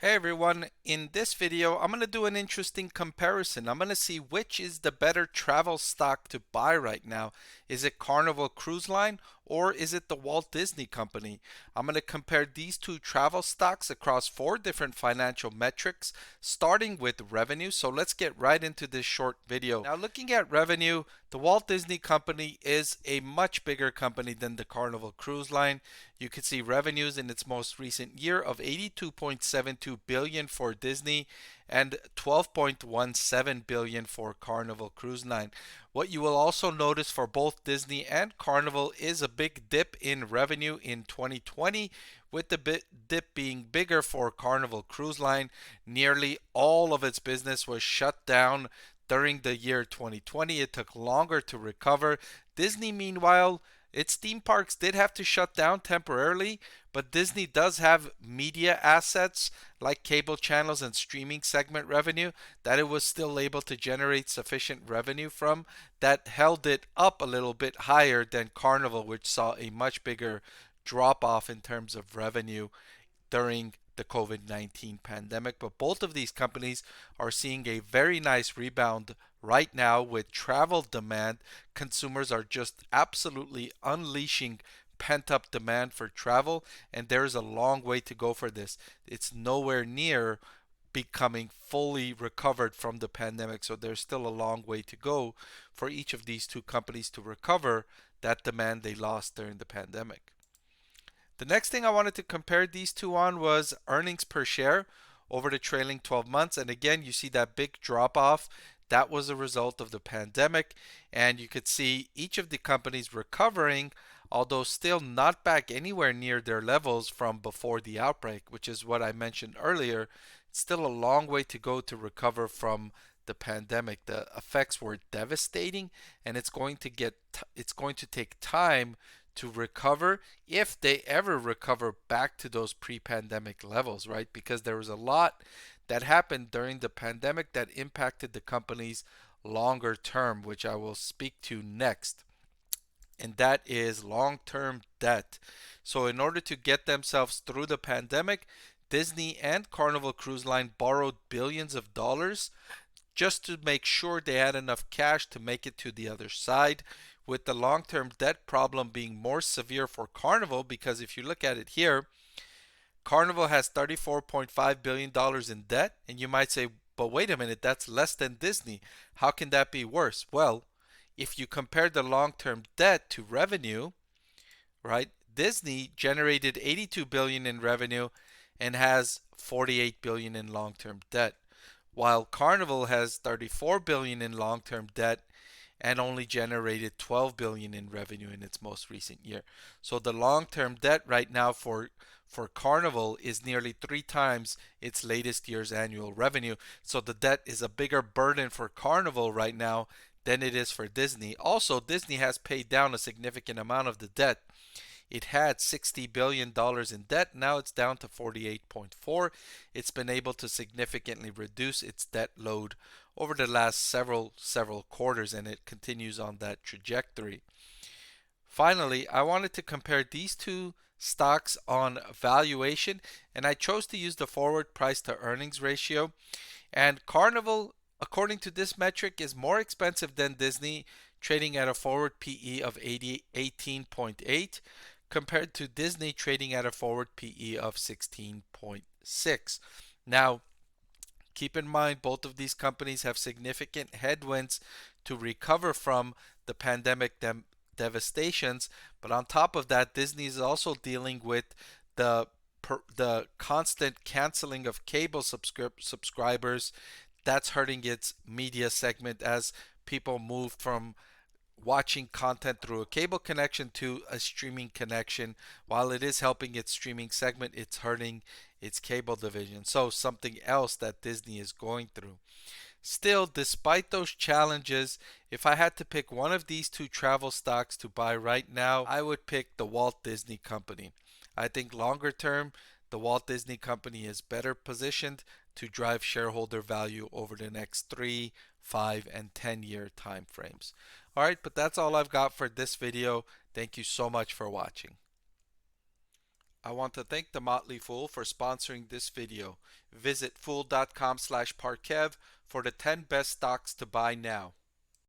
Hey everyone, in this video I'm going to do an interesting comparison. I'm going to see which is the better travel stock to buy right now. Is it Carnival Cruise Line or is it the Walt Disney Company? I'm going to compare these two travel stocks across four different financial metrics, starting with revenue. So let's get right into this short video. Now looking at revenue, the Walt Disney Company is a much bigger company than the Carnival Cruise Line. You can see revenues in its most recent year of 82.72 billion for Disney and 12.17 billion for Carnival Cruise Line. What you will also notice for both Disney and Carnival is a big dip in revenue in 2020, with the dip being bigger for Carnival Cruise Line. Nearly all of its business was shut down during the year 2020. It took longer to recover. Disney, meanwhile, its theme parks did have to shut down temporarily, but Disney does have media assets like cable channels and streaming segment revenue that it was still able to generate sufficient revenue from that held it up a little bit higher than Carnival, which saw a much bigger drop off in terms of revenue during the COVID-19 pandemic. But both of these companies are seeing a very nice rebound right now with travel demand. Consumers are just absolutely unleashing pent-up demand for travel, and there's a long way to go for this. It's nowhere near becoming fully recovered from the pandemic, so there's still a long way to go for each of these two companies to recover that demand they lost during the pandemic. The next thing I wanted to compare these two on was earnings per share over the trailing 12 months. And again, you see that big drop off. That was a result of the pandemic. And you could see each of the companies recovering, although still not back anywhere near their levels from before the outbreak, which is what I mentioned earlier. It's still a long way to go to recover from the pandemic. The effects were devastating, and it's going to take time to recover, if they ever recover back to those pre-pandemic levels, right? Because there was a lot that happened during the pandemic that impacted the companies longer term, which I will speak to next. And that is long-term debt. So in order to get themselves through the pandemic, Disney and Carnival Cruise Line borrowed billions of dollars just to make sure they had enough cash to make it to the other side, with the long term debt problem being more severe for Carnival. Because if you look at it here, Carnival has $34.5 billion in debt, and you might say, but wait a minute, that's less than Disney. How can that be worse? Well, if you compare the long term debt to revenue, right? Disney generated 82 billion in revenue and has 48 billion in long-term debt, while Carnival has 34 billion in long-term debt and only generated 12 billion in revenue in its most recent year. So the long-term debt right now for Carnival is nearly 3 times its latest year's annual revenue. So the debt is a bigger burden for Carnival right now than it is for Disney. Also, Disney has paid down a significant amount of the debt. It had $60 billion in debt. Now it's down to 48.4. It's been able to significantly reduce its debt load over the last several quarters, and it continues on that trajectory. Finally, I wanted to compare these two stocks on valuation, and I chose to use the forward price to earnings ratio. And Carnival, according to this metric, is more expensive than Disney, trading at a forward PE of 18.8 compared to Disney trading at a forward PE of 16.6. Now, keep in mind both of these companies have significant headwinds to recover from the pandemic devastations, but on top of that, Disney is also dealing with the the constant canceling of cable subscribers. That's hurting its media segment as people move from watching content through a cable connection to a streaming connection. While it is helping its streaming segment, it's hurting its cable division. So something else that Disney is going through. Still, despite those challenges, if I had to pick one of these two travel stocks to buy right now, I would pick the Walt Disney Company. I think longer term, the Walt Disney Company is better positioned to drive shareholder value over the next 3, 5, and 10-year time frames. All right, but that's all I've got for this video. Thank you so much for watching. I want to thank the Motley Fool for sponsoring this video. Visit fool.com/Parkev for the 10 best stocks to buy now.